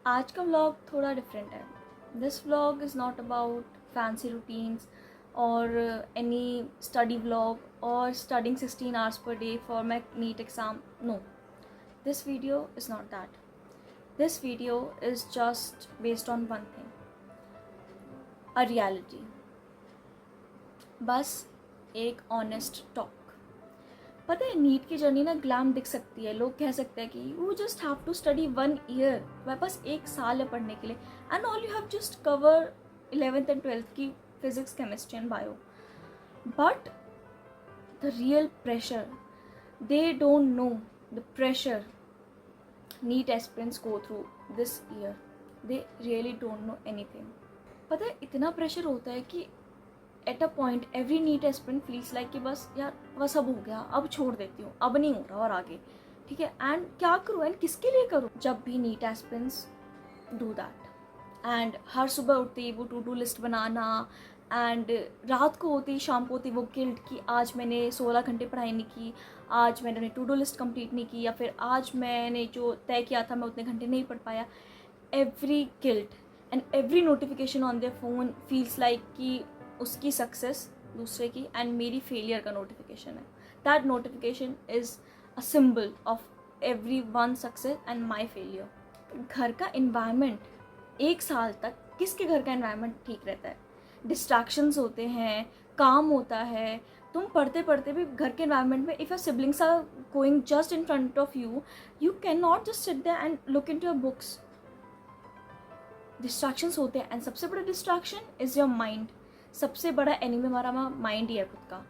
आज का व्लॉग थोड़ा डिफरेंट है. This vlog is not about fancy routines और एनी स्टडी व्लॉग और studying 16 hours per day for my NEET exam. No, this video is not that. This video is just based on one thing, a reality. बस एक honest talk. पता है NEET की journey ना glam दिख सकती है, लोग कह सकते हैं कि you just have to study 1 year, तुम्हारे पास 1 साल है पढ़ने के लिए, and all you have just cover 11th and 12th की physics, chemistry and bio. But the real pressure, they don't know the pressure NEET aspirants go through this year. They really don't know anything. पता है इतना pressure होता है कि at a point every NEET aspirant feels like कि बस यार बस अब हो गया, अब छोड़ देती हूँ, अब नहीं हो रहा और आगे. ठीक है, एंड क्या करूँ एंड किसके लिए करूँ. जब भी NEET aspirants do that and हर सुबह उठते ही वो टू डू लिस्ट बनाना, एंड रात को होती ही शाम को होती वो गिल्ट कि आज मैंने 16 घंटे पढ़ाई नहीं की, आज मैंने टू डू लिस्ट कंप्लीट नहीं की, या फिर आज मैंने जो तय किया था मैं उतने घंटे नहीं पढ़ पाया. Every guilt and every notification on their phone feels like कि उसकी सक्सेस दूसरे की एंड मेरी फेलियर का नोटिफिकेशन है. That notification is a symbol of every one success and my failure. घर का इन्वायरमेंट 1 साल तक किसके घर का इन्वायरमेंट ठीक रहता है. डिस्ट्रैक्शंस होते हैं, काम होता है, तुम पढ़ते पढ़ते भी घर के इन्वायरमेंट में if your siblings are going just in front of you, you can not just sit there and look into your books. Distractions होते हैं एंड सबसे बड़ा डिस्ट्रैक्शन इज़ योर माइंड. सबसे बड़ा एनिमी हमारा माइंड ही है खुद का,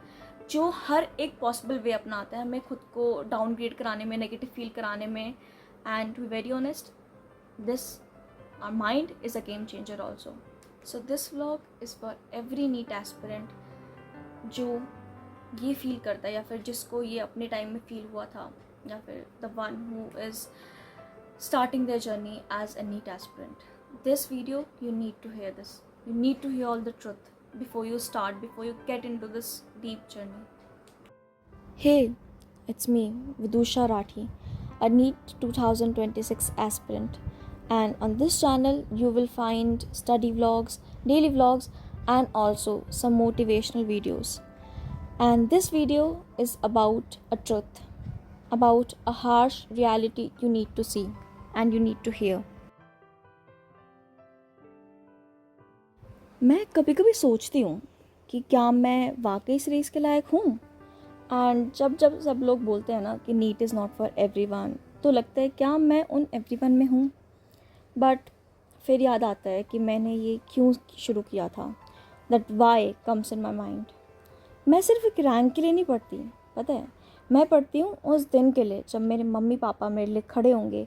जो हर एक पॉसिबल वे अपनाता है हमें खुद को डाउनग्रेड कराने में, नेगेटिव फील कराने में. And to be very honest, this our mind is a game changer also. So this vlog is for every NEET aspirant जो ये फील करता है, या फिर जिसको ये अपने टाइम में फील हुआ था, या फिर the one who is starting their journey as a NEET aspirant. This video, you need to hear this. You need to hear all the truth before you start, before you get into this deep journey. Hey, it's me, Vidusha Rathi, a NEET 2026 aspirant. And on this channel, you will find study vlogs, daily vlogs, and also some motivational videos. And this video is about a truth, about a harsh reality you need to see and you need to hear. मैं कभी कभी सोचती हूँ कि क्या मैं वाकई इस रेस के लायक हूँ. एंड जब जब सब लोग बोलते हैं ना कि NEET is not for everyone, तो लगता है क्या मैं उन एवरीवन में हूँ. बट फिर याद आता है कि मैंने ये क्यों शुरू किया था. That why comes in my mind. मैं सिर्फ एक रैंक के लिए नहीं पढ़ती, पता है मैं पढ़ती हूँ उस दिन के लिए जब मेरे मम्मी पापा मेरे लिए खड़े होंगे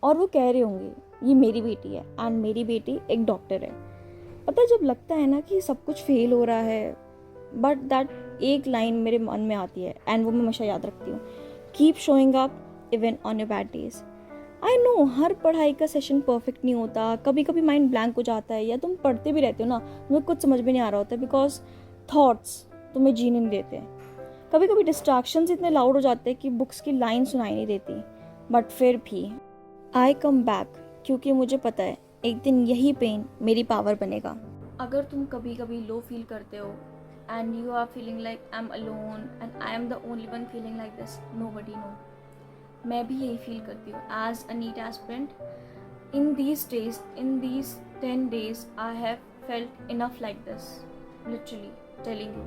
और वो कह रहे होंगे ये मेरी बेटी है एंड मेरी बेटी एक डॉक्टर है. पता है जब लगता है ना कि सब कुछ फेल हो रहा है, बट दैट एक लाइन मेरे मन में आती है एंड वो मैं हमेशा याद रखती हूँ. Keep showing up even on your bad days. I know हर पढ़ाई का सेशन परफेक्ट नहीं होता, कभी कभी माइंड ब्लैंक हो जाता है, या तुम पढ़ते भी रहते हो ना तुम्हें कुछ समझ में नहीं आ रहा होता बिकॉज थॉट्स तुम्हें जीने नहीं देते. कभी कभी डिस्ट्रैक्शंस इतने लाउड हो जाते हैं कि बुक्स की लाइन सुनाई नहीं देती. बट फिर भी आई कम बैक, क्योंकि मुझे पता है एक दिन यही पेन मेरी पावर बनेगा. अगर तुम कभी कभी लो फील करते हो and you are feeling like I am alone and I am the only one feeling like this, nobody know. मैं भी यही फील करती हूँ as a NEET aspirant. In these days, in these 10 days I have felt enough like this, literally telling you.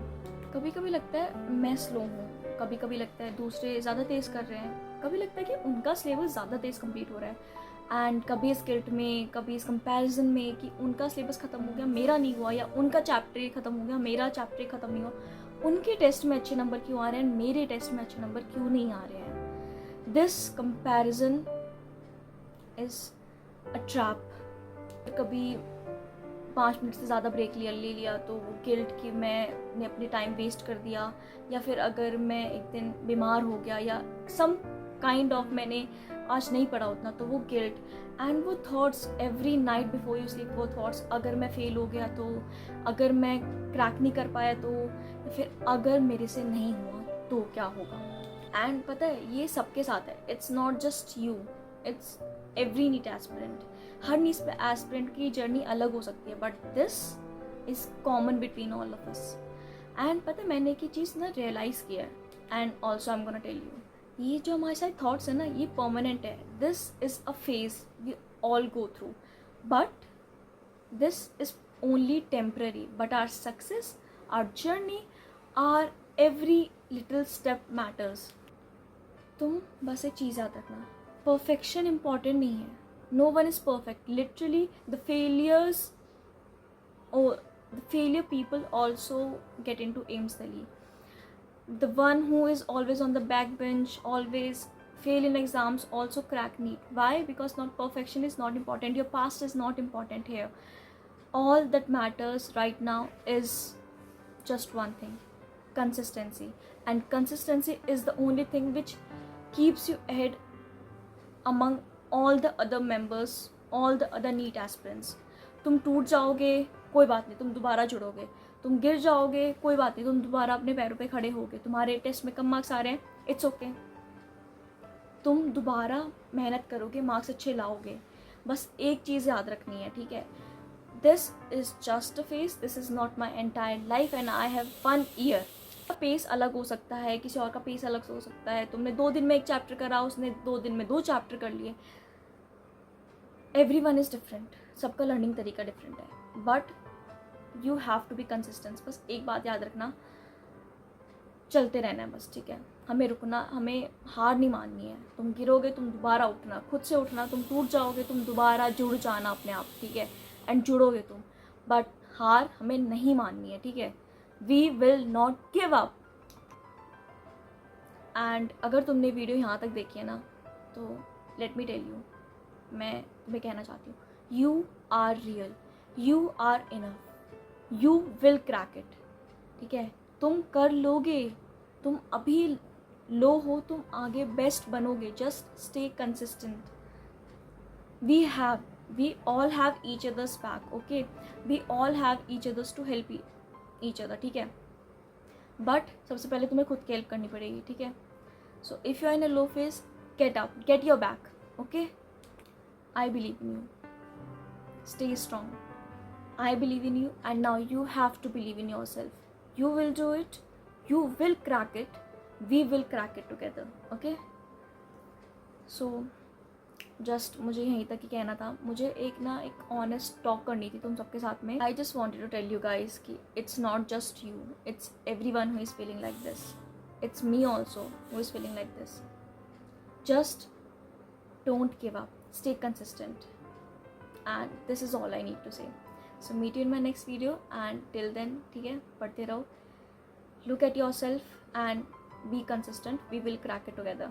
कभी कभी लगता है मैं स्लो हूँ, कभी कभी लगता है दूसरे ज़्यादा तेज़ कर रहे हैं, कभी लगता है कि उनका सिलेबस ज़्यादा तेज़ कंप्लीट हो रहा है, एंड कभी इस गिल्ट में, कभी इस कंपैरिजन में कि उनका सिलेबस ख़त्म हो गया मेरा नहीं हुआ, या उनका चैप्टर ख़त्म हो गया मेरा चैप्टर ख़त्म नहीं हुआ. उनके टेस्ट में अच्छे नंबर क्यों आ रहे हैं, मेरे टेस्ट में अच्छे नंबर क्यों नहीं आ रहे हैं. This comparison is a trap. कभी 5 मिनट से ज़्यादा ब्रेक ले लिया तो वो गिल्ट कि मैंने अपने टाइम वेस्ट कर दिया, या फिर अगर मैं एक दिन बीमार हो गया या सम काइंड ऑफ मैंने आज नहीं पढ़ा उतना, तो वो गिल्ट एंड वो thoughts every night before you sleep. वो थॉट्स अगर मैं फेल हो गया तो, अगर मैं क्रैक नहीं कर पाया तो, या फिर अगर मेरे से नहीं हुआ तो क्या होगा. एंड पता है ये सबके साथ है, it's not just you, it's every NEET aspirant. हर नीट एस्पिरेंट की जर्नी अलग हो सकती है, but this is common between all of us. And पता है मैंने एक ही चीज़ ना रियलाइज़ किया है, and also I am gonna tell you, ये जो हमारे साथ थॉट्स है ना, ये परमानेंट है. This is a phase we all go through, but this is only temporary, but our success, our journey, our every little step matters. तुम बस एक चीज़ याद रखना, perfection important नहीं है. No one is perfect. Literally the failures or the failure people also get into AIIMS Delhi. The one who is always on the backbench, always fail in exams, also crack NEET. Why? Because not perfection is not important. Your past is not important here. All that matters right now is just one thing: consistency. And consistency is the only thing which keeps you ahead among all the other members, all the other NEET aspirants. तुम टूट जाओगे कोई बात नहीं, तुम दोबारा जुड़ोगे. तुम गिर जाओगे कोई बात नहीं, तुम दोबारा अपने पैरों पे खड़े होगे. तुम्हारे टेस्ट में कम मार्क्स आ रहे हैं, इट्स ओके. तुम दोबारा मेहनत करोगे, मार्क्स अच्छे लाओगे. बस एक चीज़ याद रखनी है, ठीक है? This is just a phase. This is not my entire life and I have 1 year. Pace अलग हो सकता है, किसी और का पेस अलग हो सकता है. तुमने 2 दिन में एक चैप्टर करा, उसने 2 दिन में 2 चैप्टर कर लिए. Everyone is different. सबका लर्निंग तरीका डिफरेंट है, but you have to be consistent. बस एक बात याद रखना, चलते रहना है बस, ठीक है? हमें रुकना, हमें हार नहीं माननी है. तुम गिरोगे, तुम दोबारा उठना, खुद से उठना. तुम टूट जाओगे, तुम दोबारा जुड़ जाना अपने आप, ठीक है? एंड जुड़ोगे तुम, बट हार हमें नहीं माननी है, ठीक है? We will not give up. And अगर तुमने वीडियो यहाँ तक देखी है ना, तो लेट मी टेल यू, मैं तुम्हें कहना चाहती हूँ, you are real, you are enough, you will crack it, ठीक है? तुम कर लोगे. तुम अभी लो हो, तुम आगे बेस्ट बनोगे. Just stay consistent. we all have each other's back, okay? We all have each others to help each other, ठीक है? बट सबसे पहले तुम्हें खुद की हेल्प करनी पड़ेगी, ठीक है? So if you are in a low phase, get up, get your back, okay? I believe in you. Stay strong. I believe in you, and now you have to believe in yourself. You will do it, you will crack it, we will crack it together, okay? So just मुझे यहीं तक ही कहना था. मुझे एक honest talk करनी थी तुम सबके साथ में. I just wanted to tell you guys कि it's not just you, it's everyone who is feeling like this. It's me also who is feeling like this. Just don't give up, stay consistent, and this is all I need to say. So meet you in my next video, and till then, ठीक है, पढ़ते रहो, look at yourself and be consistent. We will crack it together.